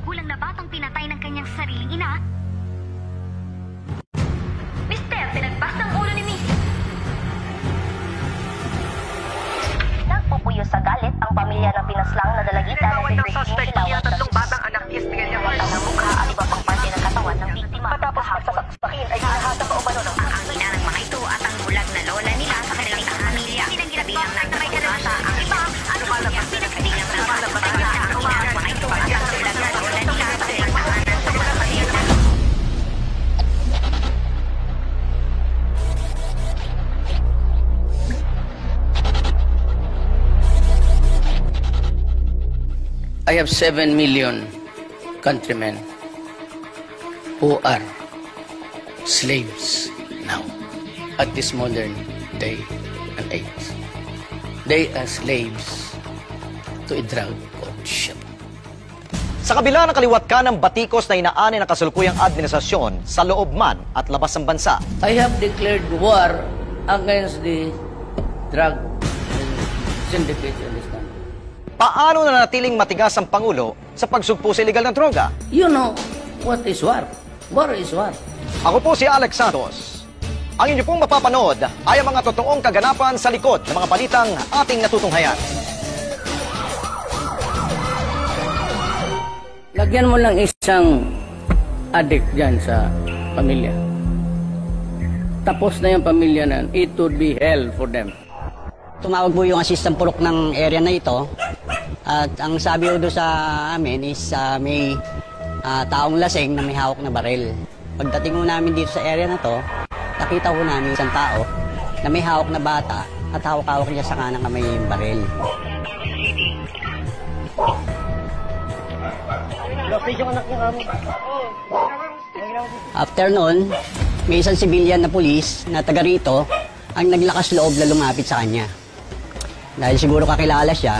magulang na batang pinatay ng kanyang sariling ina. Mister, pinagpas ng ulo ni Miss. Nagpupuyo sa galit ang pamilya ng pinaslang na dalagitan Tinawag ng suspect niya tatlong batang anak ni Estrella. Matang ang mukha at iba pang parte ng katawan ng biktima. Matapos pagsasaksakin ay hinahasa pa umano ng Ang ina ng mga ito at ang bulag na lola nila sa kanilang pamilya. Pinagbilang ng may kalabasa ang iba at lumalabas pinagbilang ng mga ina ng mga ito at ang bulag na lola nila sa kanilang tahanan sa mga pamilya. I have 7 million countrymen who are slaves now at this modern day and age. They are slaves to a drug courtship. Sa kabila ng kaliwat ka ng batikos na inaani ng kasalukuyang administrasyon sa loob man at labas ng bansa, I have declared war against the drug syndicates in this country. paano nanatiling matigas ang Pangulo sa pagsugpo sa illegal na droga? You know what is war? War is war. Ako po si Alex Santos. Ang inyo pong mapapanood ay ang mga totoong kaganapan sa likod ng mga balitang ating natutunghayan. Lagyan mo lang isang addict dyan sa pamilya. Tapos na yung pamilya na, it would be hell for them. Tumawag po yung assistant purok ng area na ito. At ang sabi ko doon sa amin is may taong lasing na may hawak na baril. Pagdating ko namin dito sa area na to, nakita ko namin isang tao na may hawak na bata at hawak-hawak niya sa kanang kamay yung baril. After nun, may isang civilian na pulis na taga rito ang naglakas loob na lumapit sa kanya. Dahil siguro kakilala siya,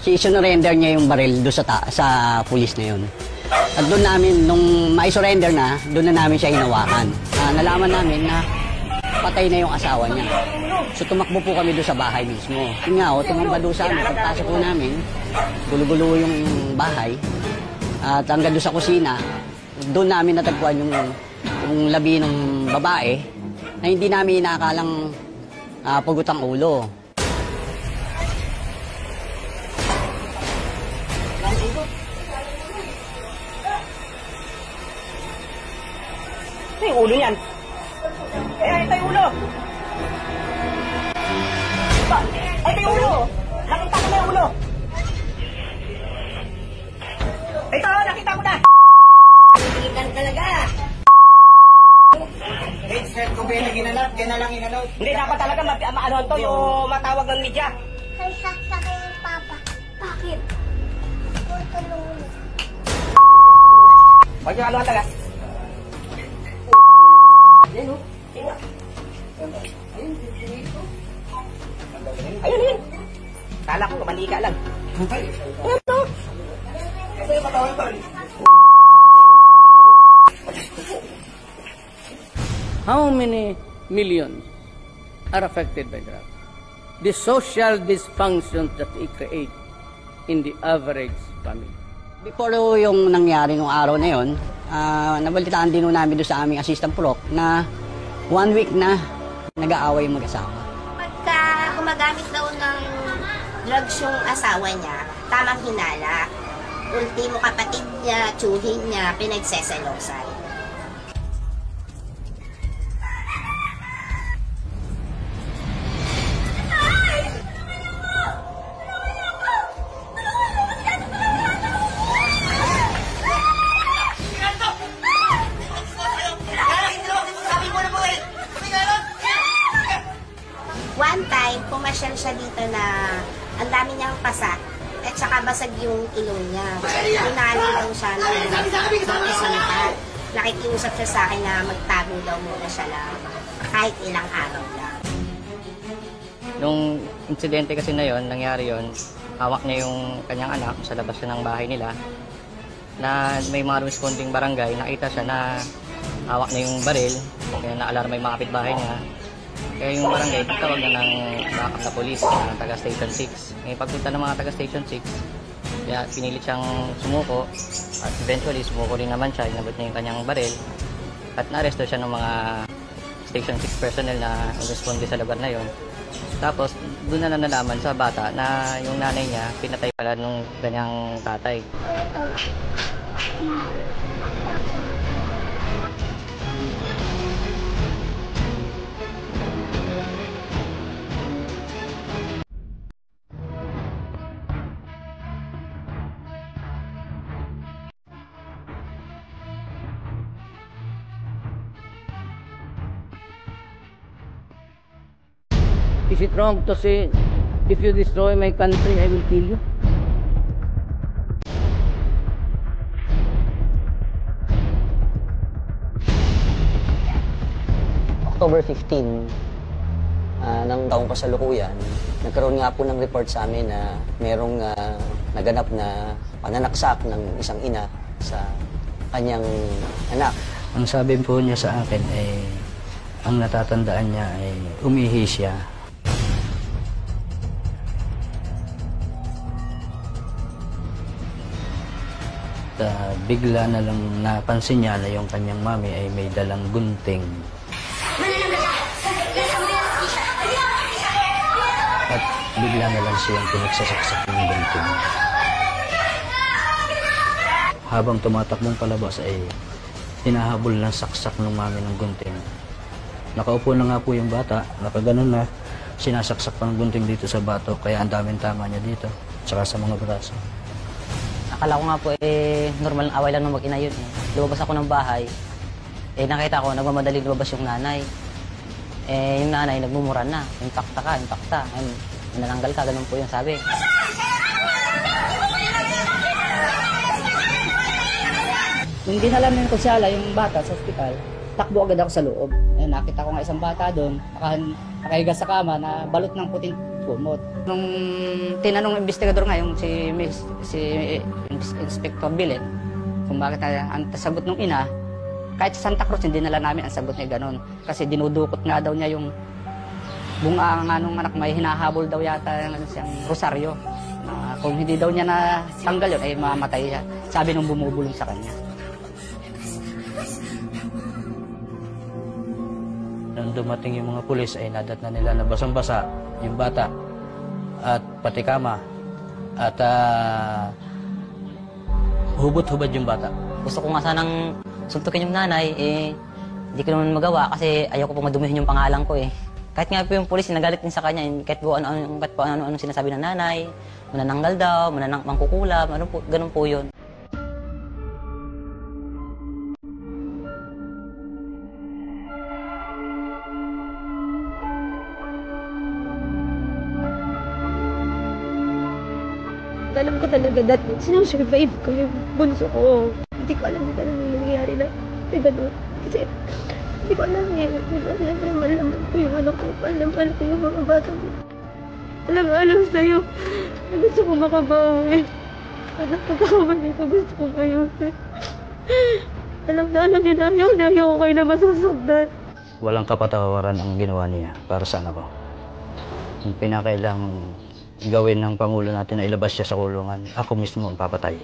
si-surrender niya yung baril doon sa pulis na yun. At doon namin, nung mai-surrender na, doon na namin siya hinawakan. Nalaman namin na patay na yung asawa niya. So tumakbo po kami doon sa bahay mismo. Yun nga, tumamba doon sa amin. Pagpasok po namin, gulo-gulo yung bahay. At hanggang doon sa kusina, doon namin natagpuan yung labi ng babae na hindi namin inakalang pagutang ulo. Ito yung ulo niyan. Ito yung ulo. Ito yung ulo. Nakita ko na yung ulo. Ito, nakita ko na. Pilitan talaga. Headset ko ba yung ginanap? Kaya na lang inalaw. Hindi, dapat talaga maano to, yung matawag ng media. Ay, sasakay yung papa. Bakit? Puto lulo. Huwag yung ano talaga. Ayun, oh. Ayun, ayun. Kala ko, mali ka lang. Ayun, oh. Ito yung katawan ko. How many millions are affected by drugs? The social dysfunction that it creates in the average family. Before yung nangyari nung araw na yun, nabalitaan din namin doon sa aming assistant purok na 1 week na nag-aaway yung mag-asawa. Pagka gumagamit daw ng drugs yung asawa niya, tamang hinala. Ultimo kapatid niya, tsuhin niya, pinagseselosan. One time, pumasyal siya dito na ang dami niyang pasak at saka basag yung ilong niya. Pinali daw siya ng isang. Nakikiusap siya sa akin na magtago daw muna siya lang kahit ilang araw lang. Nung insidente kasi na yon, nangyari yon, hawak niya yung kanyang anak sa labas ng bahay nila na may mga responding barangay, nakita siya na hawak na yung baril, kaya na-alarma yung mga kapitbahay niya. Kaya yung barangay, tawag na ng backup na police na taga Station 6. Ngayon pagpunta ng mga taga Station 6, Kaya pinilit siyang sumuko at eventually sumuko rin naman siya, inabot niya yung kanyang baril at naaresto siya ng mga Station 6 personnel na responde sa lugar na yon. Tapos doon na nalaman sa bata na yung nanay niya pinatay pala nung kanyang tatay. Is it wrong to say, if you destroy my country, I will kill you? October 15 ng taong kasalukuyan, nagkaroon nga po ng report sa amin na merong naganap na pananaksak ng isang ina sa kanyang anak. Ang sabi po niya sa akin ay ang natatandaan niya ay umihi siya. Bigla na lang napansin niya na yung kanyang mami ay may dalang gunting. At bigla na lang siyang pinagsasaksak ng gunting. Habang tumatakbong palabas ay hinahabol ng saksak ng mami ng gunting. Nakaupo na nga po yung bata, nakaganon na, sinasaksak pa ng gunting dito sa bato, kaya ang daming tama niya dito, tsaka sa mga braso. Akala ko nga po normal away lang ng mag-ina yun. Lumabas ako ng bahay, nakita ko nagmamadali lumabas yung nanay. Yung nanay nagmumura na, impakta ka, nananggal ka, ganun po yung sabi. Nung dinala namin konsyala yung bata sa ospital, takbo agad ako sa loob. Nakita ko nga isang bata doon, nakahiga sa kama na balot ng puting kumot. Nung tinanong ng investigador nga yung si Inspector Bilen, kung bakit ang sagot ng ina, kahit sa Santa Cruz hindi nala namin ang sagot niya ganun. Kasi dinudukot nga daw niya yung bunga nga nung anak, may hinahabol daw yata siyang rosaryo. Na kung hindi daw niya natanggal yun, ay mamatay siya. Sabi nung bumubulong sa kanya. Nung dumating yung mga pulis ay nadat na nila na basang-basa yung bata at pati kama at hubot-hubad yung bata. Gusto ko nga sanang suntukin yung nanay, hindi ko naman magawa kasi ayaw ko pong madumihin yung pangalan ko eh. Kahit nga po yung pulis, nagalit din sa kanya, kahit po ano-ano sinasabi ng nanay, manananggal daw, mangkukulam, ano po, ganun po yun. Alam ko talaga that sinusurvive ko yung bunso ko. Hindi ko alam na nangyayari na gano'n. Kasi hindi ko alam eh. Malaman ko yung anak ko. Malaman ko yung mga bata ko. Alam sa'yo. Gusto ko makabawi. Anak pagkakamali ko, gusto ko ngayon. Alam niyo na ayaw ko kayo na masasaktan. Walang kapatawaran ang ginawa niya para sa anak ko. Yung pinakailang gawin ng Pangulo natin na ilabas siya sa kulungan, ako mismo ang papatay.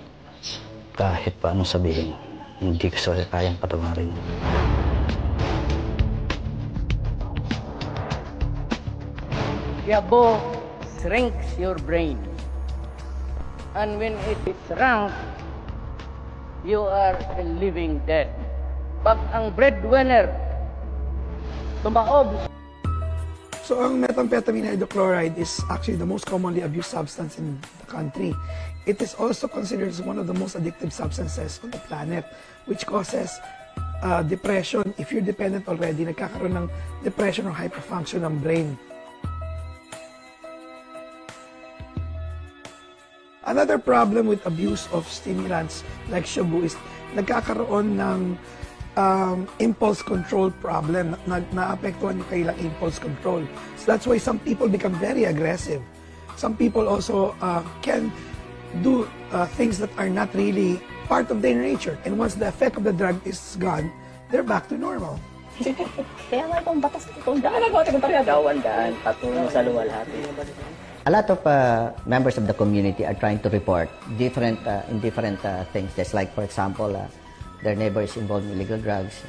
Kahit paano sabihin, hindi ko siya kayang patawarin. Yabo shrinks your brain. And when it is shrunk, you are a living dead. Pag ang breadwinner tumaob. So ang methamphetamine hydrochloride is actually the most commonly abused substance in the country. It is also considered as one of the most addictive substances on the planet, which causes depression. If you're dependent already, nagkakaroon ng depression or hyperfunction ng brain. Another problem with abuse of stimulants like shabu is nagkakaroon ng impulse control problem. Naapektuhan yung kailang impulse control. So that's why some people become very aggressive. Some people also can do things that are not really part of their nature. And once the effect of the drug is gone, they're back to normal. Kaya nga itong batas itong daan. Nagawa itong parehadawan daan. Patungo sa luwalhati. A lot of members of the community are trying to report different things. Just like, for example, their neighbor is involved in illegal drugs.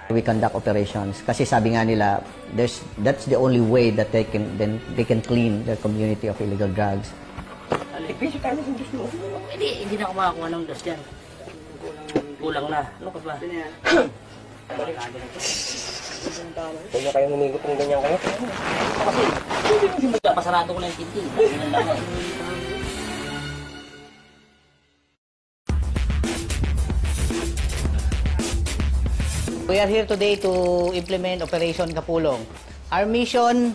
We conduct operations kasi sabi nga nila, that's the only way that they can clean their community of illegal drugs. Hindi na ako makakuha ng dos dyan. Kulang na. Ano ka ba? Kaya kayo humigot ng ganyan kayo? Kasi, pasarado ko na yung tinti. We are here today to implement Operation Kapulong. Our mission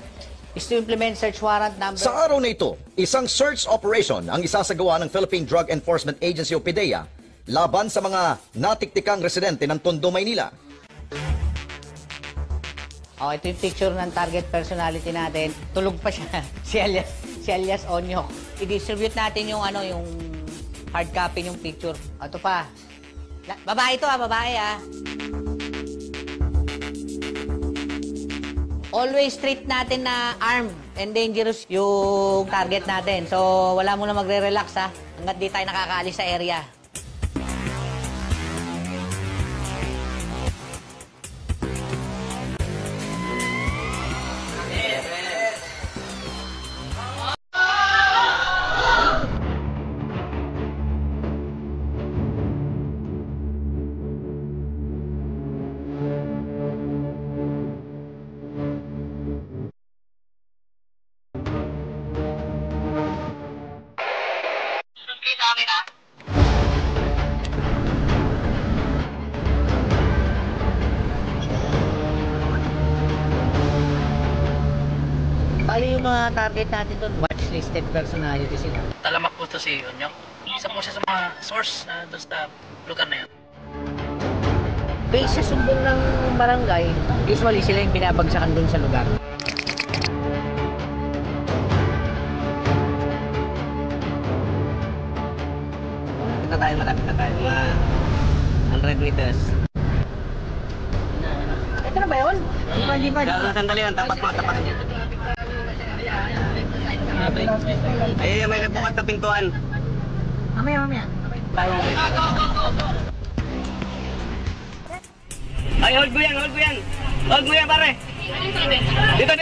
is to implement search warrant number... Sa araw na ito, isang search operation ang isasagawa ng Philippine Drug Enforcement Agency o PDEA laban sa mga natiktikang residente ng Tondo, Maynila. Ito yung picture ng target personality natin. Tulog pa siya. si alias Onyok. I-distribute natin yung yung hard copy yung picture. Ito pa. Babae ito babae Always treat natin na armed and dangerous yung target natin. So, wala muna magre-relax hanggat di tayo nakakaalis sa area. Bali yung mga target natin doon, watchlisted personality sila. Talamak po ito si Onyok. Isa po siya sa mga source doon sa lugar na yun. Base sa sumbong ng barangay, usually sila yung binabagsakan doon sa lugar. Malapit na tayo. 100 meters. Ito na ba yun? Di ba? Sandali lang, tapat mo. Ay, may nagbukas na pintuan. Mamaya. Ay, hold mo yan. Hold mo yan, pare. Dito.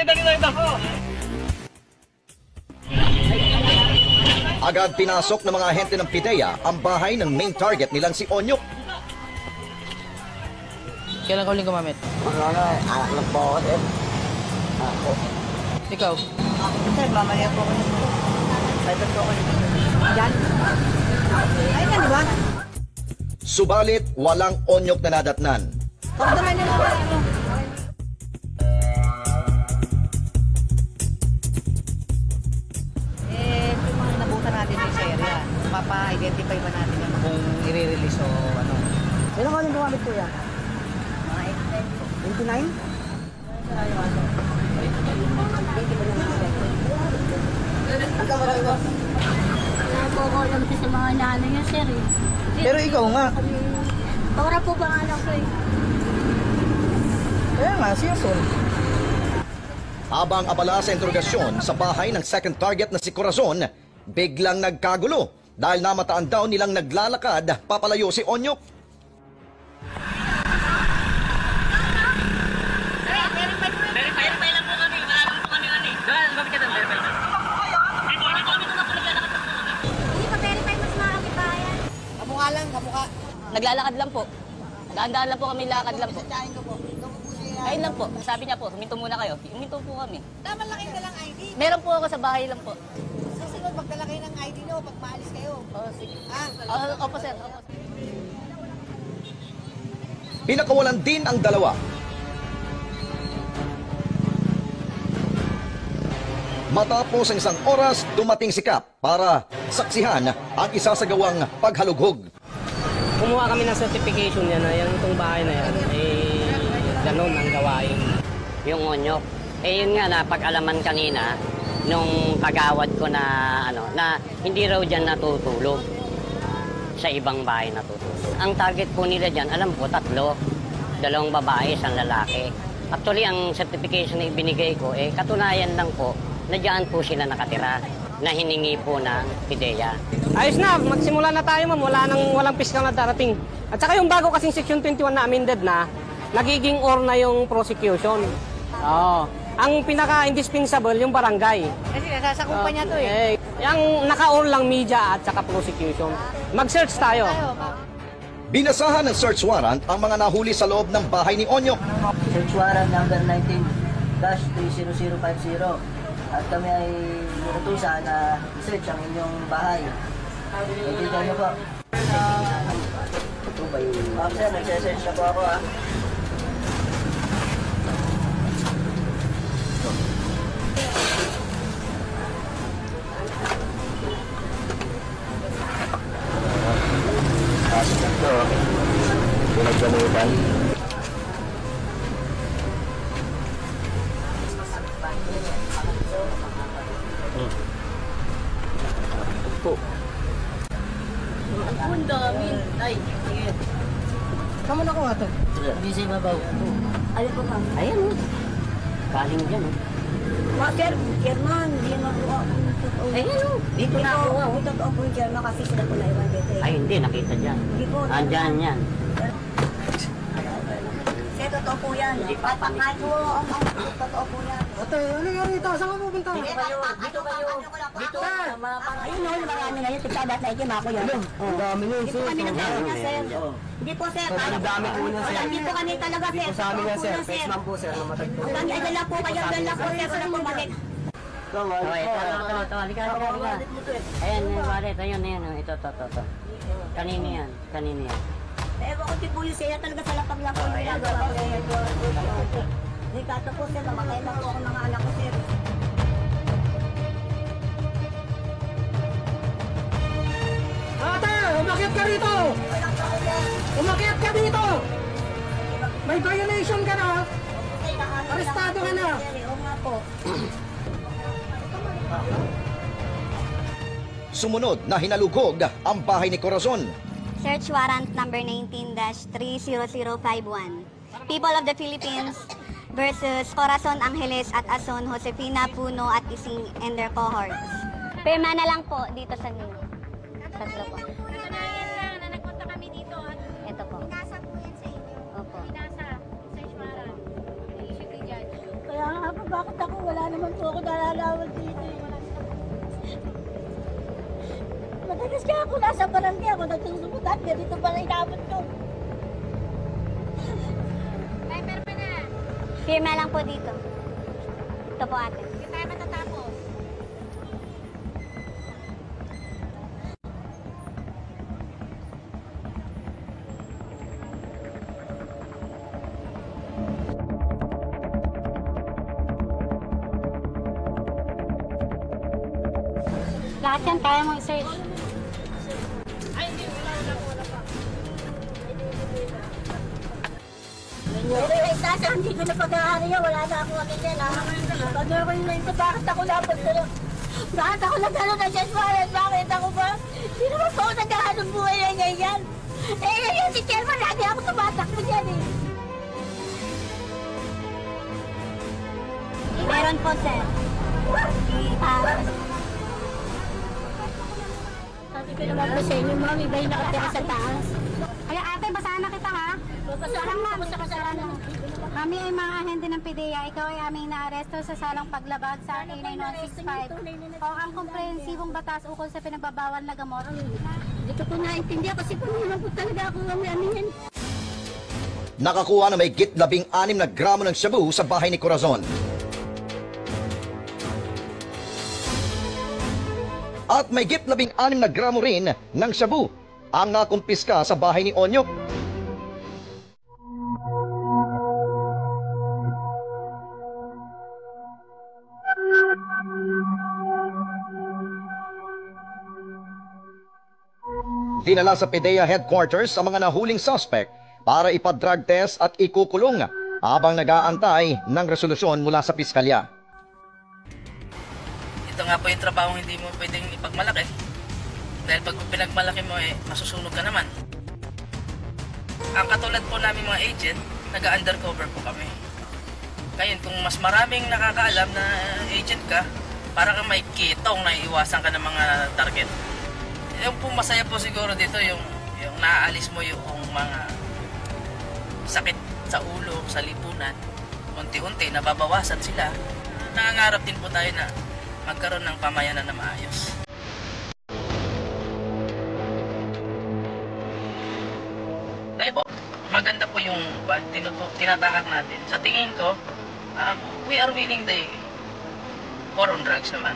Agad pinasok ng mga ahente ng PDEA ang bahay ng main target nilang si Onyok. Kailan ka uling gumamit? Anak ng po ako. Ikaw? Kasi mamaya po ako. Private po ako. Diyan? Ay, yan, di ba? Subalit, walang Onyok na nadatnan. Pagdaman niyo mo. Yung mga nabutan natin sa area, mapa-identify ba natin yung kung i-release o ano? Kailan ka uling gumamit po yan? 29? Wala po ako alam sa mga nanay niya, sir. Pero ikaw nga. Para po ba anak ko Kaya nga, seryoso. Habang abala sa interogasyon sa bahay ng second target na si Corazon, biglang nagkagulo dahil namataan daw nilang naglalakad papalayo si Onyok. Kamukha. Naglalakad lang po. Dahan-dahan lang po kami, lakad lang po. Kain lang po. Sabi niya po, huminto muna kayo. Huminto po kami. Tama lang kayo dalang ID. Meron po ako sa bahay lang po. Susunod, magdala kayo ng ID nyo pag maalis kayo. Sige. Opo, sir. Pinakawalan din ang dalawa. Matapos ang isang oras, dumating si Kap para saksihan ang isasagawang paghalughog. Kumuha kami ng certification niya na itong bahay na yan, ganun ang gawain. Yung Onyok. Yun nga, napag-alaman kanina, nung kagawad ko na, na hindi raw dyan natutulog. Sa ibang bahay natutulog. Ang target po nila dyan, alam ko, 3. 2 babae, 1 lalaki. Actually, ang certification na ibinigay ko, katunayan lang po na diyan po sila nakatira, na hiningi po ng PIDEA. Ayos na, magsimula na tayo ma'am. Walang piskal na darating. At saka yung bago kasing Section 21 na amended na, nagiging or na yung prosecution. Oo. Ang pinaka-indispensable yung barangay. Kasi nasasakupan niya to Yung naka-or lang media at saka prosecution. Mag-search tayo. Binasahan ng search warrant ang mga nahuli sa loob ng bahay ni Onyok. Search warrant number 19-30050 at kami ay nilutusan na search ang inyong bahay. Nakikita niyo po. Ito ba yun? Sir, nagsesearch na po ako ha. Ito, pinaggamutan. Ito. Ang dami. Ay, sige. Kamu na ko nga ito. Hindi siya mabaw. Ayun po ma'am. Ayan o. Galing dyan o. Sir, Chairman, hindi nakuha ko ng totoo. Ayun o. Dito na ako. Hindi totoo po yung Chairman kasi sila po naiwan dito. Ay, hindi. Nakita dyan. Hindi po. Andyan yan. Sir, totoo po yan. Papakain ko ang totoo po yan. Ate, ano nga rito? Saan ka pupunta? Dito kayo. Dito. Ayun o, yung marami na yun. Tigsabat na ikim ako yan. Ang dami yun, Hindi po kami nagkakaroon niya, sir. Hindi po, sir. Ang dami po niya, sir. Hindi po kami talaga, sir. Dito sa amin nga, sir. Face man po, sir. Namatag po. Ang dami, ay dala po kayo. Dala po, sir. Walang bumalik. Okay, ito. Halika. Ayan, Warit. Ayun. Ito. Kanino yan? Ewan ko din po yung siya talaga sa lapag lang po yung ginagawa ko. Hindi kato po, sir. Mamatay lang po ako mga anak ko, sir. Ate, umakyat ka rito! Umakyat ka dito! May violation ka na! Arestado ka na! Oo nga po. Sumunod na hinalugog ang bahay ni Corazon. Search warrant number 19-30051. People of the Philippines versus Corazon Angeles at Ason Josefina Puno at Ising and their cohorts. Pirma na lang po dito sa nino. Tatlo po. Katunayan lang na nagpunta kami dito at Ito po. binasa po yan sa inyo. Opo. Binasa, search warrant. Issue kay Judge. Kaya nga po, bakit ako? Wala naman po ako nalalaman dito. Madalas kaya ako nasa barangay ako nagsusubutan. Ganito pala inabot ko. May perma na. Pirma lang po dito. Ito po ate. Hindi tayo matatapos. Lahat yan kaya mo i-search. Pero sasa, hindi ko na pag-aari yan. Wala na ako ano yan. Pag ako yung nito, bakit ako napunta? Bakit ako nagkaroon na dyan? Bakit ako ba? Sino ba po ako nagkaroon buhay na ganyan? Yan si Chairman, lagi ako tumatakbo dyan eh. Meron po, sir. Sabi ko naman po sa inyo, ma'am, iba yung nakatira sa taas. Kaya ate, basahan na kita ha. Basahan mo ako sa kasalanan. Kami ay mga ahente ng PIDEA. Ikaw ay aming naaresto sa salang paglabag sa A9165 o ang komprehensibong batas ukol sa pinagbabawal na gamot. Hindi ko po naintindihan kasi po naman po talaga ako ano yan. Nakakuha na may git 16 na gramo ng shabu sa bahay ni Corazon. At may git 16 na gramo rin ng shabu ang nakumpiska sa bahay ni Onyok. Dinala sa PIDEA headquarters ang mga nahuling suspect para ipa-drug test at ikukulong habang nag-aantay ng resolusyon mula sa piskalya. Ito nga po yung trabaho hindi mo pwedeng ipagmalaki. Dahil pag pinagmalaki mo masusunog ka naman. Ang katulad po namin mga agent, nag-undercover po kami. Ngayon, kung mas maraming nakakaalam na agent ka, para kang may kitong na iwasan ka ng mga target. Yung po masaya po siguro dito, yung naaalis mo yung mga sakit sa ulo, sa lipunan. Unti-unti, nababawasan sila. Nangangarap din po tayo na magkaroon ng pamayanan na maayos. Dahil po, maganda po yung tinatahak natin. Sa tingin ko, we are willing the war on drugs naman.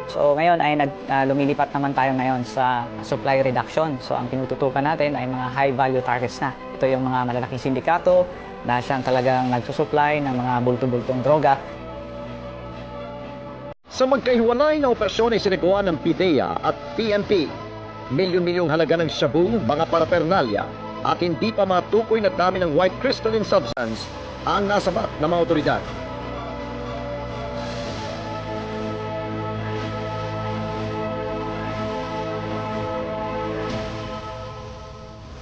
So ngayon ay lumilipat naman tayo ngayon sa supply reduction. So ang tinututukan natin ay mga high value targets na. Ito yung mga malalaking sindikato na siyang talagang nagsusupply ng mga bulto-bultong droga. Sa magkahiwalay na operasyon ay sinagawa ng PIDEA at PNP. Milyon-milyong halaga ng shabu, mga parapernalya at hindi pa matukoy na dami ng white crystalline substance ang nasabat ng mga otoridad.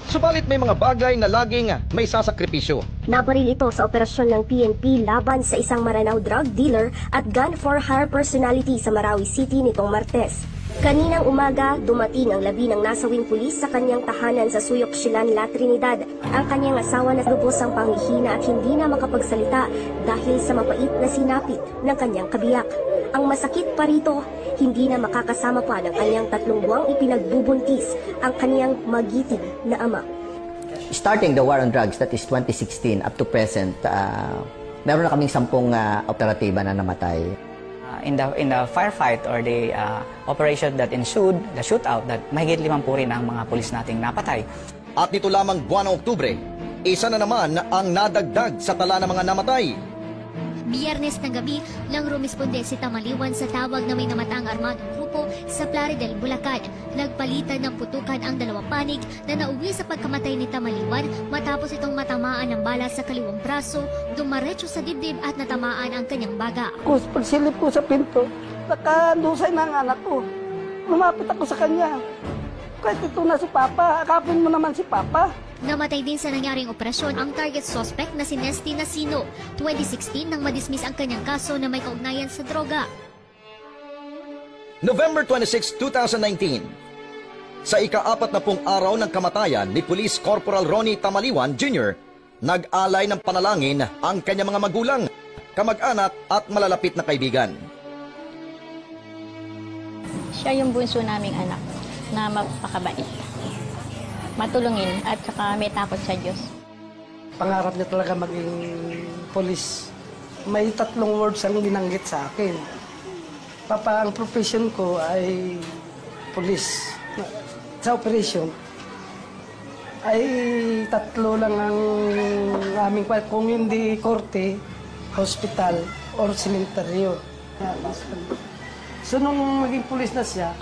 Subalit may mga bagay na laging may sasakripisyo. Nabaril ito sa operasyon ng PNP laban sa isang Maranao drug dealer at gun for hire personality sa Marawi City nitong Martes. Kaninang umaga, dumating ang labi ng nasawing pulis sa kanyang tahanan sa Suyok Silan, La Trinidad. Ang kanyang asawa na lubos ang panghihina at hindi na makapagsalita dahil sa mapait na sinapit ng kanyang kabiyak. Ang masakit pa rito, hindi na makakasama pa ng kanyang 3 buwang ipinagbubuntis ang kanyang magiting na ama. Starting the war on drugs, that is 2016 up to present, meron na kaming 10 operatiba na namatay. In the firefight or the operation that ensued, the shootout, that mahigit 50 rin ang mga pulis nating napatay. At nito lamang buwan ng Oktubre, isa na naman ang nadagdag sa tala ng mga namatay. Biyernes ng gabi lang rumisponde si Tamaliwan sa tawag na may namatang armadong grupo sa Plaridel, Bulacan. Nagpalitan ng putukan ang 2 panig na nauwi sa pagkamatay ni Tamaliwan matapos itong matamaan ng bala sa kaliwang braso, dumaretso sa dibdib at natamaan ang kanyang baga. Pagsilip ko sa pinto, nakandusay na ang anak ko. Lumapit ako sa kanya. Kahit ito na si Papa, akapin mo naman si Papa. Namatay din sa nangyaring operasyon ang target suspect na si Nesty Nasino. 2016 nang madismiss ang kanyang kaso na may kaugnayan sa droga. November 26, 2019. Sa ika-40 araw ng kamatayan ni Police Corporal Ronnie Tamaliwan Jr., nag-alay ng panalangin ang kanyang mga magulang, kamag-anak at malalapit na kaibigan. Siya yung bunso naming anak na mapakabait, matulungin at saka may takot sa Diyos. Pangarap niya talaga maging polis. May 3 words ang binanggit sa akin. Papa, ang profession ko ay polis. Sa operation ay 3 lang ang aming, kung hindi korte, hospital, or sementeryo. So nung maging polis na siya,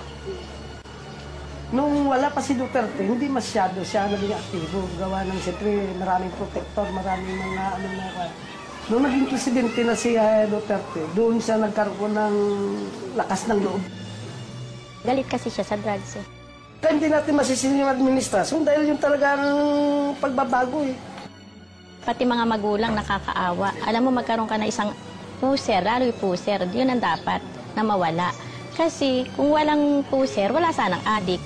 nung wala pa si Duterte, hindi masyado siya naging aktibo. Gawa ng siyempre maraming protector, maraming mga Nung naging presidente na si Duterte, doon siya nagkaroon ng lakas ng loob. Galit kasi siya sa drugs eh. Kaya hindi natin masisisi yung administrasyon dahil yung talagang pagbabago eh. Pati mga magulang nakakaawa. Alam mo, magkaroon ka na isang puser, lalo yung puser, yun ang dapat na mawala. Kasi kung walang puser, wala sanang adik.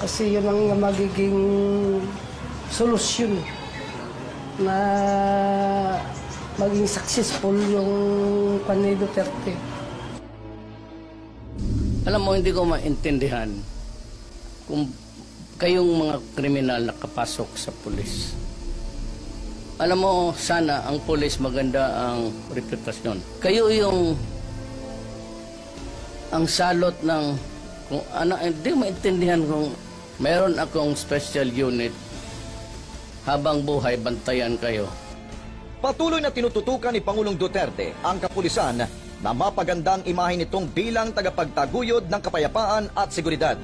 Kasi yun ang magiging solusyon na maging successful yung pan ni Duterte. Alam mo, hindi ko maintindihan kung kayong mga kriminal nakapasok sa pulis. Alam mo, sana ang pulis maganda ang reputasyon. Kayo yung ang salot ng kung ano, hindi ko maintindihan kung meron akong special unit habang buhay, bantayan kayo. Patuloy na tinututukan ni Pangulong Duterte ang kapulisan na mapagandang imahe nitong bilang tagapagtaguyod ng kapayapaan at seguridad.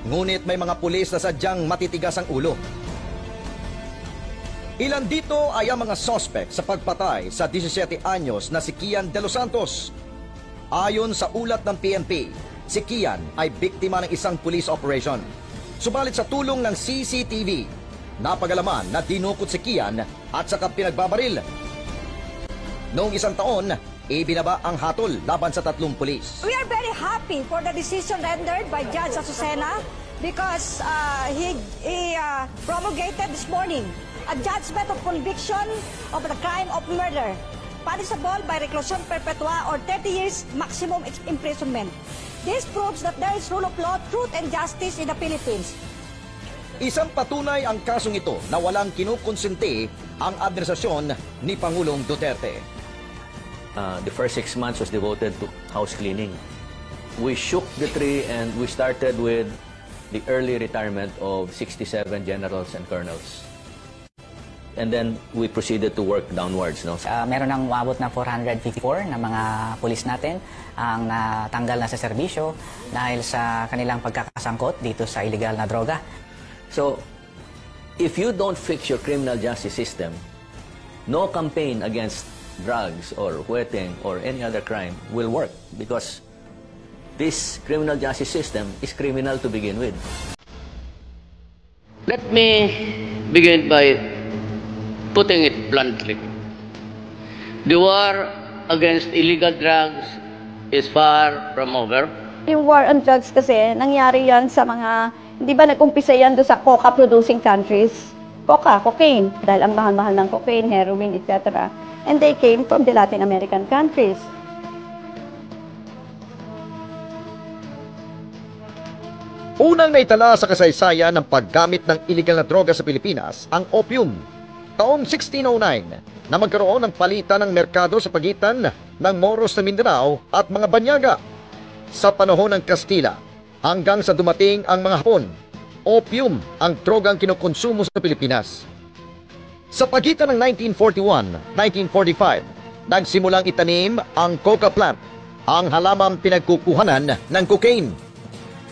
Ngunit may mga pulis na sadyang matitigas ang ulo. Ilan dito ay ang mga suspect sa pagpatay sa 17 anyos na si Kian De Los Santos. Ayon sa ulat ng PNP, si Kian ay biktima ng isang police operation. Subalit sa tulong ng CCTV, napagalaman na dinukot si Kian at saka pinagbabaril. Noong isang taon, ibinaba ang hatol laban sa 3 pulis. We are very happy for the decision rendered by Judge Azucena because he promulgated this morning a judgment of conviction of the crime of murder, punishable by reclusion perpetua or 30 years maximum imprisonment. This proves that there is rule of law, truth, and justice in the Philippines. Isang patunay ang kasong ito na walang kinukonsente ang administrasyon ni Pangulong Duterte. The first 6 months was devoted to house cleaning. We shook the tree and we started with the early retirement of 67 generals and colonels. And then we proceeded to work downwards. No? Meron ng umabot na 454 na mga pulis natin ang natanggal na sa serbisyo dahil sa kanilang pagkakasangkot dito sa illegal na droga. So, if you don't fix your criminal justice system, no campaign against drugs or huweting or any other crime will work because this criminal justice system is criminal to begin with. Let me begin by putting it bluntly. The war against illegal drugs is far from over. Yung war on drugs kasi, nangyari yan sa mga, di ba nag-umpisa yan doon sa coca-producing countries? Coca, cocaine, dahil ang mahal-mahal ng cocaine, heroin, etc. And they came from the Latin American countries. Unang naitala sa kasaysayan ng paggamit ng illegal na droga sa Pilipinas ang opium. Taong 1609 na magkaroon ng palitan ng merkado sa pagitan ng Moros na Mindanao at mga Banyaga. Sa panahon ng Kastila hanggang sa dumating ang mga Hapon, opium ang drogang kinukonsumo sa Pilipinas. Sa pagitan ng 1941-1945, nagsimulang itanim ang coca plant, ang halamang pinagkukuhanan ng cocaine.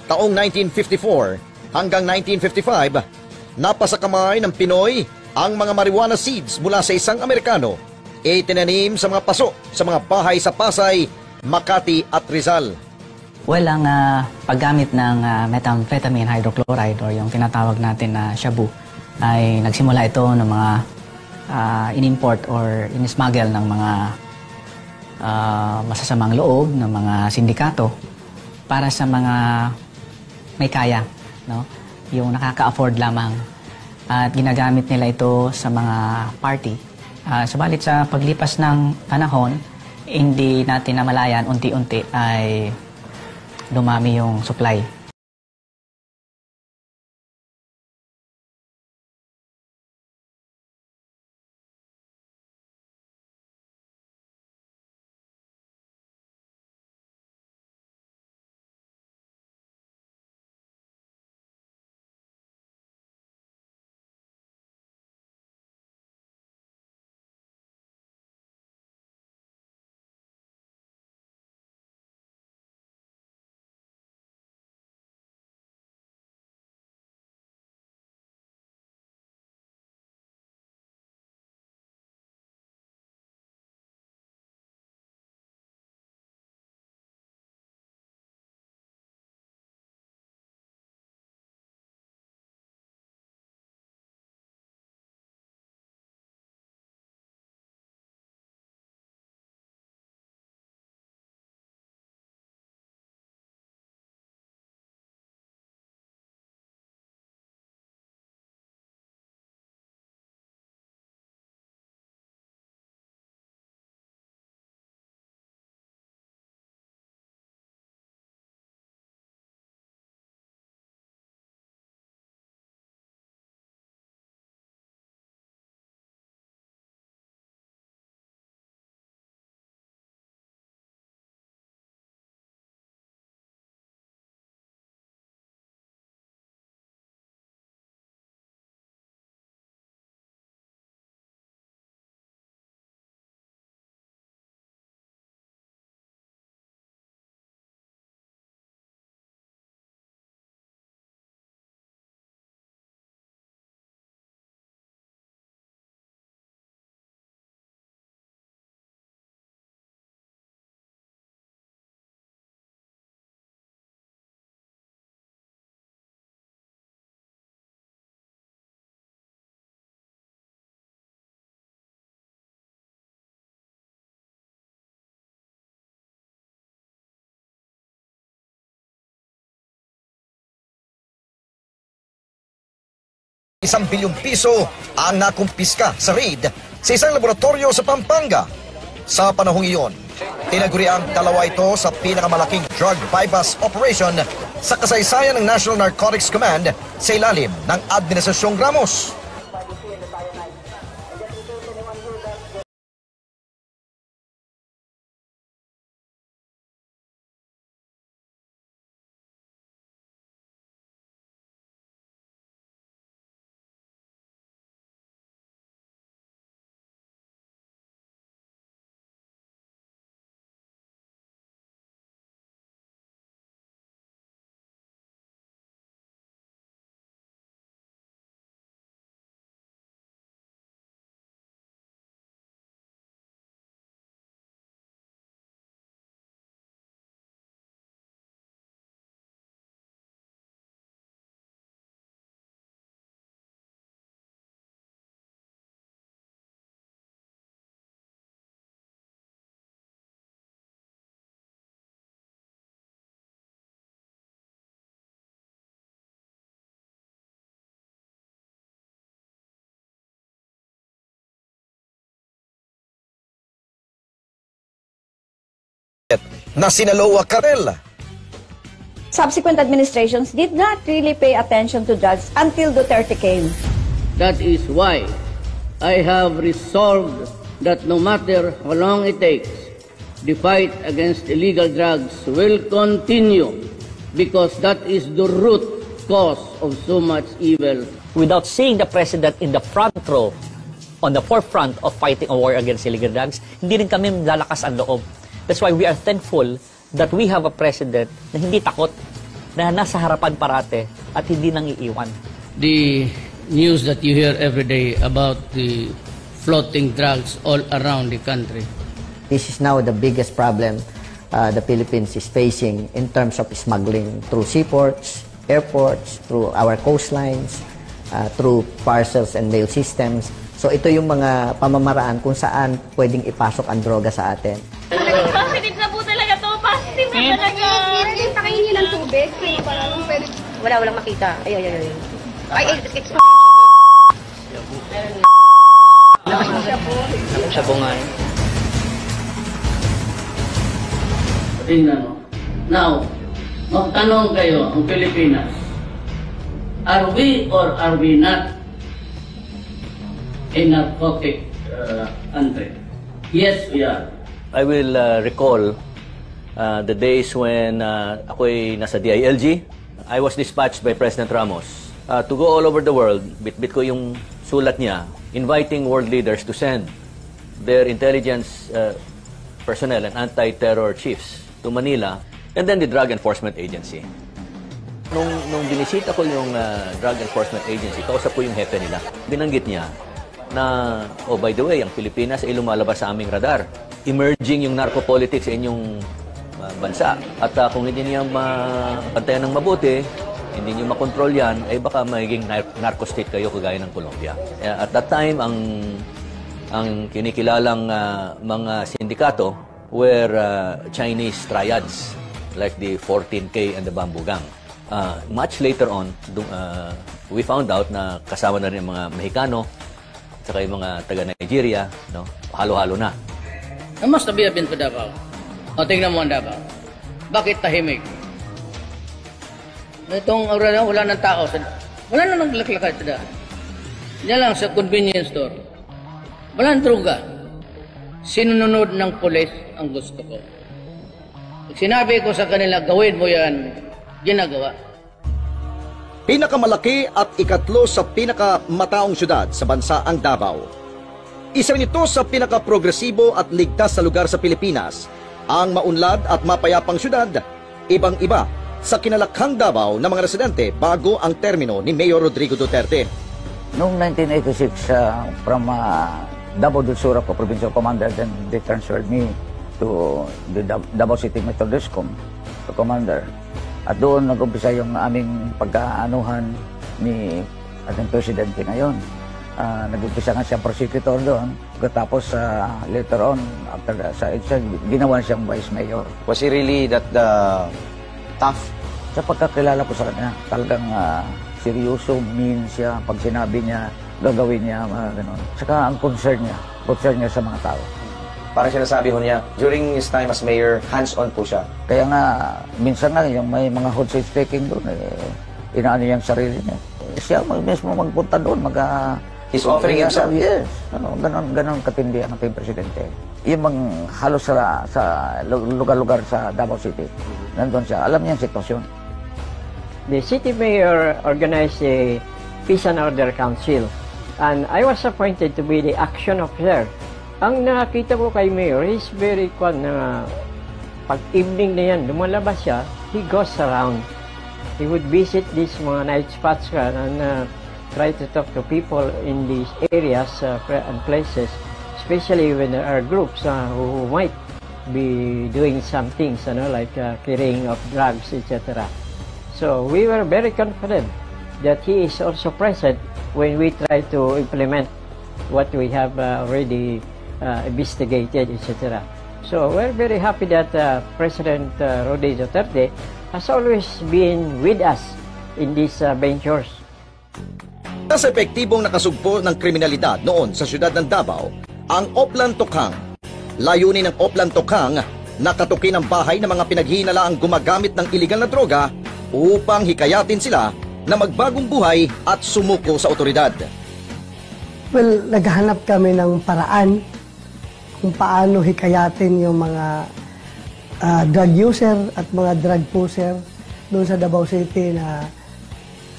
Taong 1954 hanggang 1955, napasakamay ng Pinoy ang mga marijuana seeds mula sa isang Amerikano, itinanim sa mga paso sa mga bahay sa Pasay, Makati at Rizal. Well, ang paggamit ng methamphetamine hydrochloride o yung tinatawag natin na shabu ay nagsimula ito ng mga in-import or in-smuggle ng mga masasamang loob ng mga sindikato para sa mga may kaya, no? Yung nakaka-afford lamang. At ginagamit nila ito sa mga party. Subalit sa paglipas ng panahon, hindi natin namalayan, unti-unti ay dumami yung supply. bilyong piso ang nakumpiska sa raid sa isang laboratorio sa Pampanga. Sa panahong iyon, tinaguri ang dalawa ito sa pinakamalaking drug bypass operation sa kasaysayan ng National Narcotics Command sa ilalim ng Administrasyong Ramos. Na sinaloa Karel. Subsequent administrations did not really pay attention to drugs until Duterte came. That is why I have resolved that no matter how long it takes, the fight against illegal drugs will continue because that is the root cause of so much evil. Without seeing the President in the front row, on the forefront of fighting a war against illegal drugs, hindi rin kami lalakas ang loob. That's why we are thankful that we have a President na hindi takot, na nasa harapan parate at hindi nang iiwan. The news that you hear every day about the floating drugs all around the country. This is now the biggest problem the Philippines is facing in terms of smuggling through seaports, airports, through our coastlines, through parcels and mail systems. So ito yung mga pamamaraan kung saan pwedeng ipasok ang droga sa atin. Positive na po talaga to. Positive na talaga. Pakainin ng tubig. Walang makita. Ay. It's Shabu nga eh. Tingnan mo. Now, magtanong kayo ang Pilipinas. Are we or are we not a narcotic country? Yes, we are. I will recall the days when ako'y nasa DILG. I was dispatched by President Ramos to go all over the world. Bit-bit ko yung sulat niya, inviting world leaders to send their intelligence personnel and anti-terror chiefs to Manila, and then the Drug Enforcement Agency. Nung binisita ko yung Drug Enforcement Agency, kausap ko yung hepe nila. Binanggit niya na, oh by the way, ang Pilipinas ay lumalabas sa aming radar. Emerging yung narco-politics sa inyong bansa. At kung hindi niyo mapantayan ng mabuti, hindi niyo makontrol yan, ay baka magiging narco-state kayo kagaya ng Colombia. At that time, ang kinikilalang mga sindikato were Chinese triads, like the 14K and the Bamboo Gang. Much later on, we found out na kasama na rin mga Mexicano, saka yung mga taga-Nigeria, no? Halo-halo na. There must be a been to Davao. O, tingnan mo ang Davao. Bakit tahimik? Itong wala ng tao. Wala na naglaklakad sa daan. Yan lang sa convenience store. Walang droga. Sinunod ng pulis ang gusto ko. Pag sinabi ko sa kanila, gawin mo yan, ginagawa. Pinakamalaki at ikatlo sa pinakamataong syudad sa bansa ang Davao. Isa rin ito sa pinaka-progresibo at ligtas sa lugar sa Pilipinas. Ang maunlad at mapayapang syudad, ibang-iba sa kinalakhang Davao ng mga residente bago ang termino ni Mayor Rodrigo Duterte. Noong 1986, from Davao del Sur ako, Provincial Commander, then they transferred me to the Davao City Metrodiscom, to Commander. At doon nag-umpisa yung aming pagkaanuhan ni ating Presidente ngayon. Nag-umpisa nga siyang prosecutor doon. Tapos later on, after that, ginawa siyang Vice Mayor. Was he really that tough? Sa pagkakilala ko sa kanya, talagang seryoso, mean siya. Pag sinabi niya, gagawin niya, mga ganon. Saka ang concern niya sa mga tao. Parang sinasabi ho niya, during his time as mayor, hands-on po siya. Kaya nga, minsan nga, yung may mga hostage taking doon, inaano niya ang sarili niya. Siya mismo magpunta doon, He's offering himself? Yes. Ganon katindi ang ating presidente. Yung halos sa lugar-lugar sa Davao City, nandun siya. Alam niya ang sitwasyon. The city mayor organized a Peace and Order Council, and I was appointed to be the action officer. Ang nakita ko kay mayor is very pag evening na yan, lumalabas siya, he goes around. He would visit these mga night spots and try to talk to people in these areas and places, especially when there are groups who might be doing some things, like carrying of drugs, etc. So we were very confident that he is also present when we try to implement what we have already investigated, etc. So we're very happy that President Rody Duterte has always been with us in these ventures. Sa epektibong nakasugpo ng kriminalidad noon sa siyudad ng Davao, ang Oplan Tokhang. Layunin ng Oplan Tokhang, nakatukin ang bahay ng mga pinaghihinalaang gumagamit ng iligal na droga upang hikayatin sila na magbagong buhay at sumuko sa otoridad. Well, naghahanap kami ng paraan kung paano hikayatin yung mga drug user at mga drug pusher doon sa Davao City na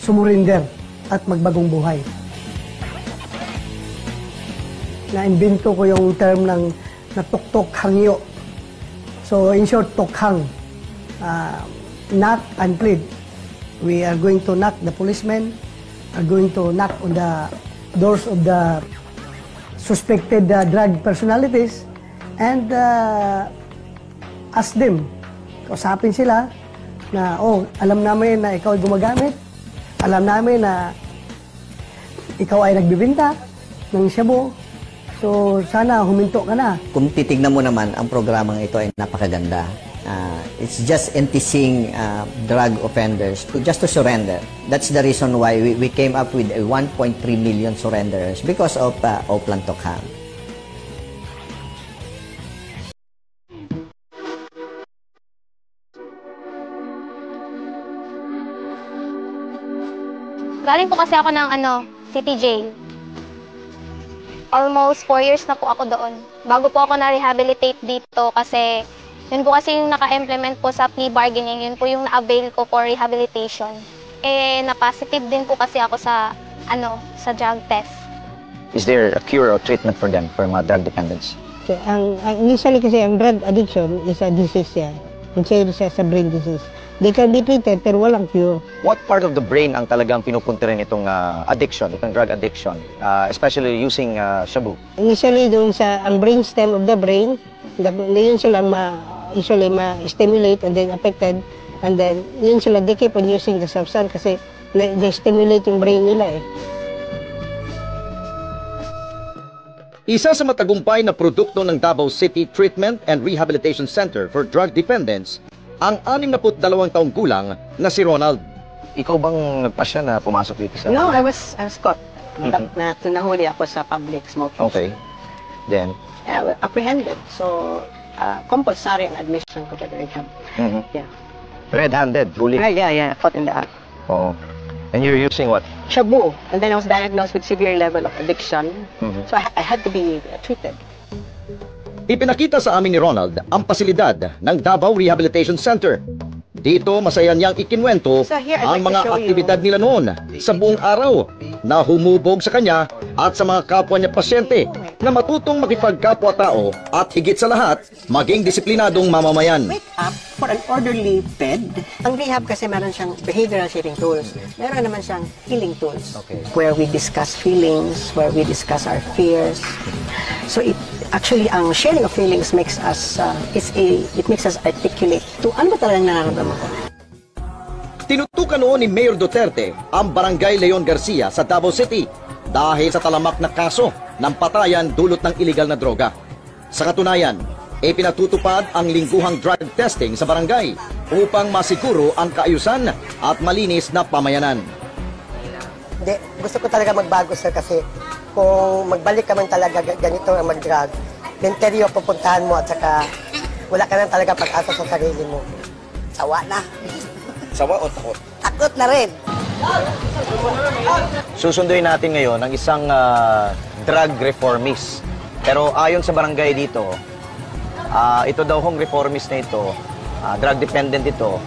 sumurinder at magbagong buhay. Na-invento ko yung term ng natuktok hangyo. So in short, tokhang. Knock and plead. We are going to knock the policemen, are going to knock on the doors of the suspected drug personalities and ask them, kausapin sila na, alam namin na ikaw ay gumagamit, alam namin na ikaw ay nagbibinta ng shabu, so sana huminto ka na. Kung titignan mo naman, ang programang ito ay napakaganda. It's just enticing drug offenders just to surrender. That's the reason why we came up with 1.3 million surrenderers because of Oplan Tokhang. Galing po kasi ako ng city jail. Almost 4 years na po ako doon. Bago po ako na-rehabilitate dito kasi yun po kasi yung naka-implement po sa plea bargaining, yun po yung na-avail ko for rehabilitation. Na-positive din po kasi ako sa drug test. Is there a cure or treatment for them, for mga drug dependents? Initially kasi ang drug addiction is a disease yan. Consider siya sa brain disease. They can be treated pero walang cure. What part of the brain ang talagang pinupunta rin itong addiction, itong drug addiction, especially using shabu? Initially doon sa ang brain stem of the brain, yun sila usually ma-stimulate and then affected, and then yun sila, they keep on using the substance kasi they stimulate yung brain nila . Isa sa matagumpay na produkto ng Davao City Treatment and Rehabilitation Center for Drug Dependents, ang 62 taong gulang na si Ronald. Ikaw bang nagpasya na pumasok dito sa... No, I was caught. Nahuli ako sa public smoking. Okay. Then? Apprehended. So, compulsory an admission ko to the rehab. Yeah. Red-handed, bully? Yeah. Caught in the act. Oo. And you're using what? Shabu. And then I was diagnosed with severe level of addiction. So I had to be treated. Ipinakita sa amin ni Ronald ang pasilidad ng Davao Rehabilitation Center. Dito masaya niyang ikinwento ang mga aktibidad nila noon sa buong araw na humubog sa kanya at sa mga kapwa niya pasyente na matutong makipagkapwa-tao at higit sa lahat, maging disiplinadong mamamayan. Wake up for an orderly bed. Ang rehab kasi meron siyang behavioral shaping tools. Meron naman siyang healing tools. Where we discuss feelings, where we discuss our fears. So actually, ang sharing of feelings makes us, it makes us articulate to ano ba talagang nararamdaman ko. Tinutukan noon ni Mayor Duterte ang Barangay Leon Garcia sa Davao City dahil sa talamak na kaso ng patayan dulot ng iligal na droga. Sa katunayan, pinatutupad ang lingguhang drug testing sa barangay upang masiguro ang kaayusan at malinis na pamayanan. Hindi. Gusto ko talaga magbago, sir, kasi kung magbalik ka man talaga ganito ang mag-drug, menteryo pupuntahan mo at saka wala ka na talaga pag-asa sa sarili mo. Sawa na. Sawa o takot? Takot na rin. Susunduin natin ngayon ang isang drug reformist. Pero ayon sa barangay dito, ito daw hong reformist na ito, drug dependent ito,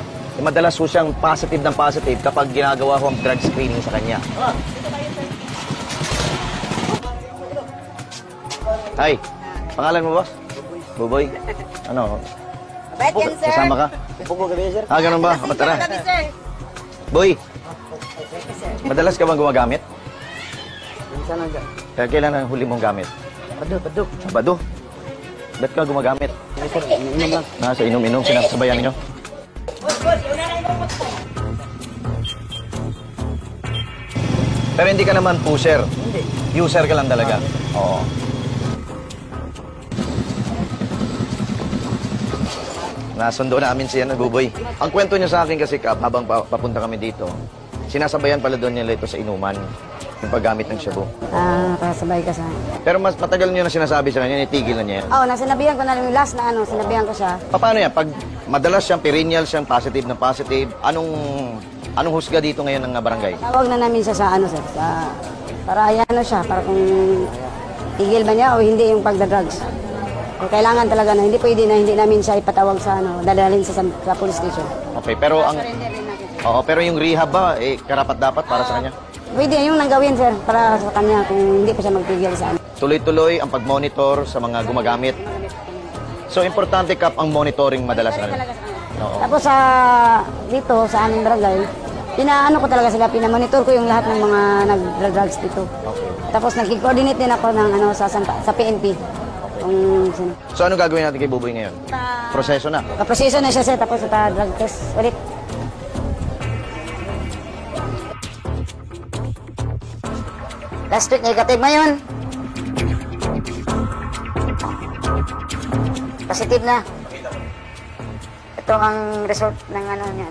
madalas po siyang positive ng positive kapag ginagawa ko ang drug screening sa kanya. Ay, pangalan mo ba? Buboy. Ano? Mabait yan, sir. Kasama ka? Ganun ba? O, tara. Boy, madalas ka bang gumagamit? Minsan lang dyan. Kaya kailan ang huli mong gamit? Bado. Bado? Ba't ka gumagamit? Sir, inom lang. Sa inom-inom, sinasabayan ninyo? Pero hindi ka naman pusher. Hindi. User ka lang talaga. Oo. Nasundo namin siya na Buboy. Ang kwento niya sa akin kasi, Kap, habang papunta kami dito, sinasabayan pala doon nila ito sa inuman, yung paggamit ng shabu. Kasabay ka sa... Pero mas matagal niyo na sinasabi sa kanya, nitigil na niya yan. Oo, nasinabihan ko na yung last na sinabihan ko siya. Paano yan? Pag madalas siyang perennial, siyang positive na positive, anong husga dito ngayon ng barangay? Tawag na namin siya sa sir, para siya, para kung tigil ba niya o hindi yung pagda-drugs. Kung kailangan talaga na, hindi pwede na hindi namin siya ipatawag sa dadalhin sa police station. Okay, pero pero yung rehab ba, karapat-dapat para sa kanya? Pwede yung nanggawin, sir, para sa kanya kung hindi pa siya magtigil sa Tuloy-tuloy ang pag-monitor sa mga gumagamit. So, importante, Kap, ang monitoring madalas na rin. Oo. Tapos dito, sa aming barangay, ko talaga sila, pinamonitor ko yung lahat ng mga nag-drugs dito. Okay. Tapos nag-coordinate din ako ng sa PNP. So, ano gagawin natin kay Buboy ngayon? Proseso na? Proseso na siya, sir, tapos drug test ulit. Last week, negative ngayon. Positive na. Ito ang result ng niya.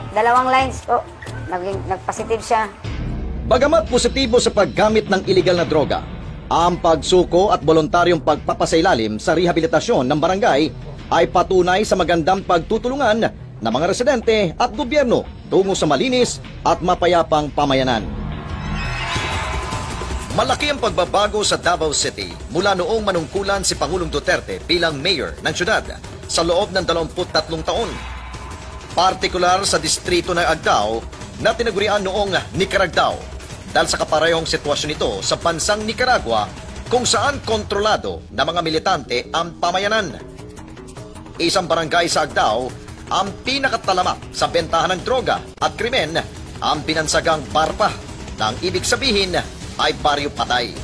Dalawang lines po. Nag-positive siya. Bagamat positibo sa paggamit ng iligal na droga, ang pagsuko at voluntaryong pagpapasailalim sa rehabilitasyon ng barangay ay patunay sa magandang pagtutulungan ng mga residente at gobyerno tungo sa malinis at mapayapang pamayanan. Malaki ang pagbabago sa Davao City mula noong manungkulan si Pangulong Duterte bilang mayor ng syudad sa loob ng 23 taon. Partikular sa distrito ng Agdao na tinagurian noong Nicaragdao dahil sa kaparehong sitwasyon ito sa bansang Nicaragua kung saan kontrolado ng mga militante ang pamayanan. Isang barangay sa Agdao ang pinakatalamak sa bentahan ng droga at krimen ang binansagang Barpa na ang ibig sabihin ay baryo patay.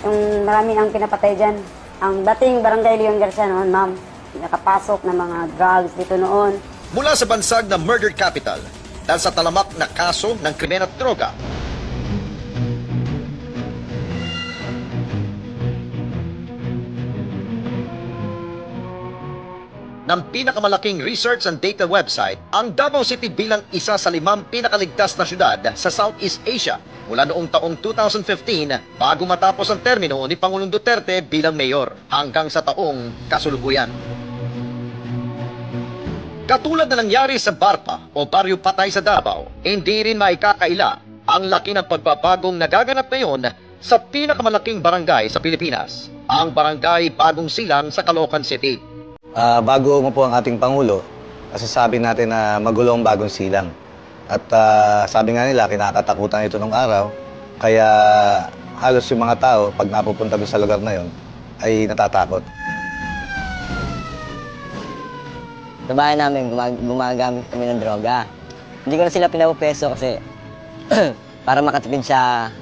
Yung marami ang pinapatay dyan. Ang dating barangay Leon Garcia noon, ma'am, nakapasok ng mga drugs dito noon. Mula sa bansag na murder capital dahil sa talamak na kaso ng krimen at droga, ng pinakamalaking research and data website ang Davao City bilang isa sa 5 pinakaligtas na syudad sa Southeast Asia mula noong taong 2015 bago matapos ang termino ni Pangulong Duterte bilang mayor hanggang sa taong kasulukuyan. Katulad na nangyari sa Barpa o Baryo Patay sa Davao, hindi rin maikakaila ang laki ng pagbabagong nagaganap ngayon sa pinakamalaking barangay sa Pilipinas, ang Barangay Bagong Silang sa Caloocan City. Bago mo po ang ating Pangulo, sasabi natin na magulo ang Bagong Silang. At sabi nga nila, kinakatakutan ito nung araw, kaya halos yung mga tao, pag napupunta doon sa lugar na yon, ay natatakot. Sa bahay namin, gumagamit kami ng droga. Hindi ko na sila pinapupeso kasi para makatipid sa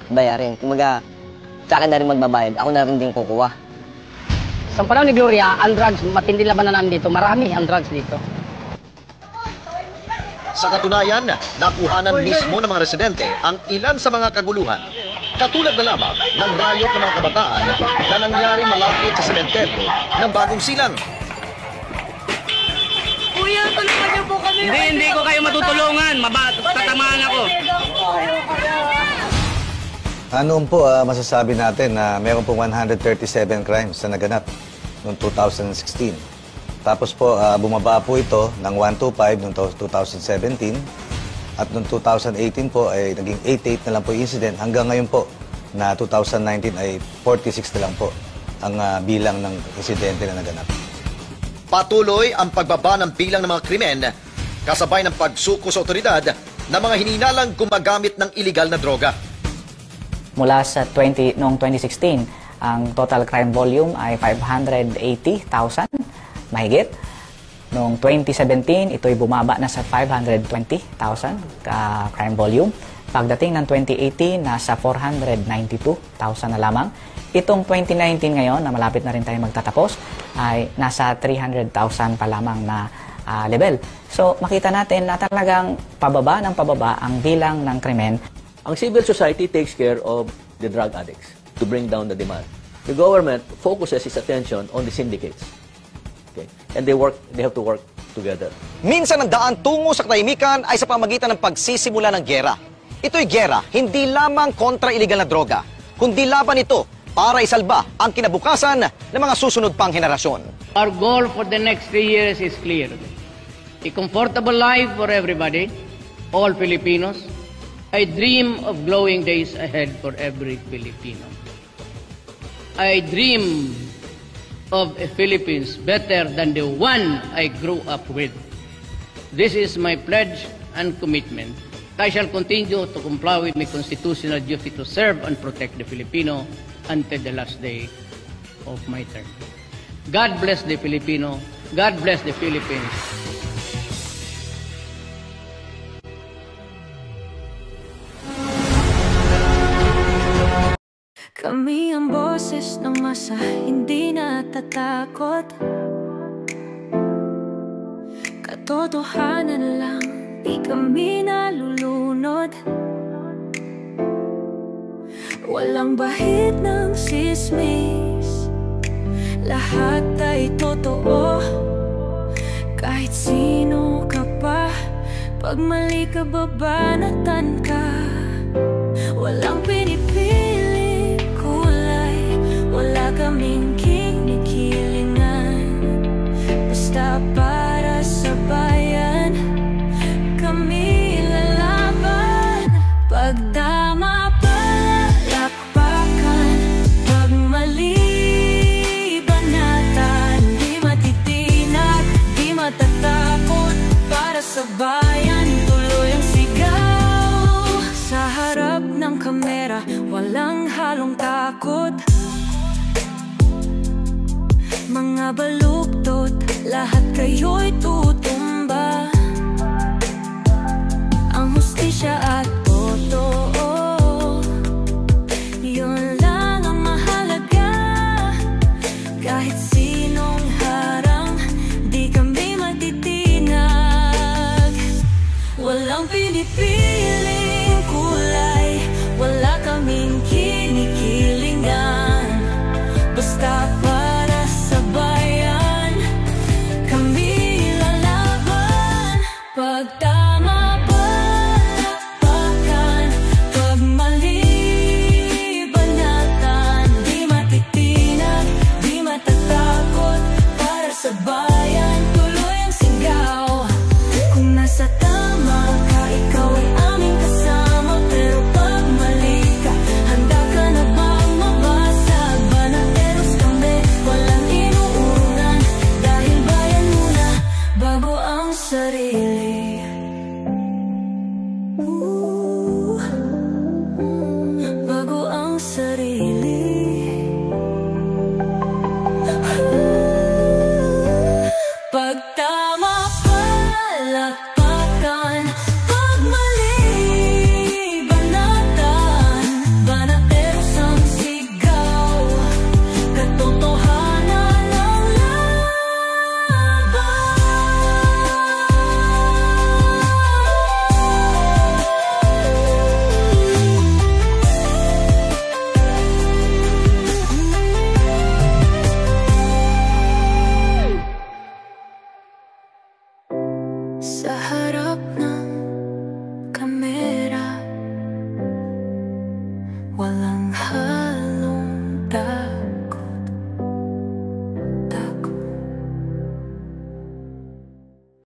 bayarin. Kumaga, sa akin na rin magbabayad, ako na rin din kukuha. Sa panahon ni Gloria, ang drugs, matindi labanan namin dito. Marami ang drugs dito. Sa katunayan, nakuhanan mismo ng mga residente ang ilan sa mga kaguluhan. Katulad na lamang ng riot ng mga kabataan na nangyari malapit sa sementeryo ng Bagong Silang. Kuya, tulungan niyo po kami. Hindi ko kayo matutulungan. Tatamaan ako. Noon po, masasabi natin na meron po 137 crimes na naganap noong 2016. Tapos po, bumaba po ito ng 125 noong 2017. At noong 2018 po, ay naging 88 na lang po yung incident. Hanggang ngayon po, na 2019 ay 46 na lang po ang bilang ng insidente na naganap. Patuloy ang pagbaba ng bilang ng mga krimen kasabay ng pagsuko sa otoridad ng mga hininalang gumagamit ng iligal na droga. Mula sa noong 2016, ang total crime volume ay 580,000 mahigit. Noong 2017, ito'y bumaba na sa 520,000 crime volume. Pagdating ng 2018, nasa 492,000 na lamang. Itong 2019 ngayon, na malapit na rin tayo magtatapos, ay nasa 300,000 pa lamang na level. So makita natin na talagang pababa ng pababa ang bilang ng krimen. Ang civil society takes care of the drug addicts to bring down the demand. The government focuses its attention on the syndicates. Okay? And they have to work together. Minsan ang daan tungo sa katahimikan ay sa pamagitan ng pagsisimula ng giyera. Ito'y giyera hindi lamang kontra iligal na droga, kundi laban ito para isalba ang kinabukasan ng mga susunod pang henerasyon. Our goal for the next 3 years is clear. A comfortable life for everybody, all Filipinos. I dream of glowing days ahead for every Filipino. I dream of a Philippines better than the one I grew up with. This is my pledge and commitment. I shall continue to comply with my constitutional duty to serve and protect the Filipino until the last day of my term. God bless the Filipino. God bless the Philippines. Kami ang boses ng masa, hindi natatakot. Katotohanan lang, di kami nalulunod. Walang bahid ng sismis, lahat ay totoo. Kahit sino ka pa, pag mali ka babanatan ka. Walang pinipili kulay, wala kaming kinikilingan. Basta para sa bayan, kami lalaban. Pag tama palakpakan, pag mali banatan. Di matitinag, di matatakot, para sa bayan tuloy ang sigaw. Sa harap ng kamera, walang halong takot. Mga baluktot, lahat kayo'y tutumba. Ang hustisya at totoo, yun lang ang mahalaga. Kahit sinong harang, di kami matitinag. Walang pinipiling kulay, wala kaming kinikilingan. Basta para sa bayan, kami lalaban. Pag tama palakpakan, pag mali banatan. Di matitinag, di matatakot, para sa bayan tuloy ang sigaw. Kung nasa tama ka, ikaw ay aming kasama. Pero pag mali ka, handa ka na bang mabasag? Banateros kami, walang inuunan. Dahil bayan muna, bago ang sarili. Bago ang sarili. Sa harap ng kamera, walang